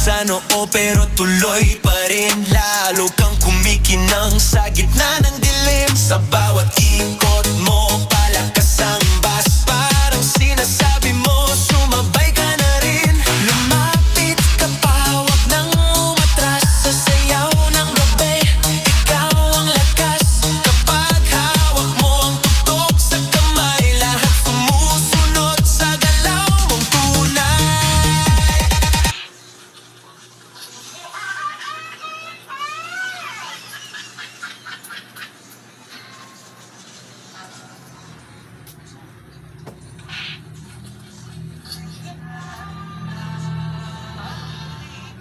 sa noo pero tuloy pa rin. Lalo kang kumikinang sa gitna ng dilim. Sa bawat ikot mo, palakas ang bas. Parang sinasabi mo, sumabay ka na rin. Lumapit ka pa, wag nang umatras. Sa sayaw ng gabi, ikaw ang lakas. Kapag hawak mo ang tutok sa kamay, lahat sumusunod sa galaw mong tunay.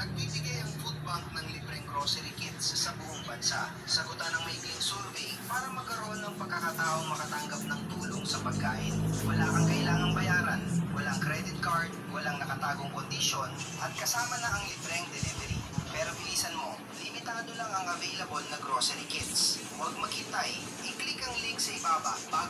Nagbibigay ang food bank ng libreng grocery kits sa buong bansa. Sagutan ng maikling survey para magkaroon ng pagkakataong makatanggap ng tulong sa pagkain. Wala kang kailangang bayaran, walang credit card, walang nakatagong kondisyon, at kasama na ang libreng delivery. Pero bilisan mo, limitado lang ang available na grocery kits. Huwag maghintay, i-click ang link sa ibaba bago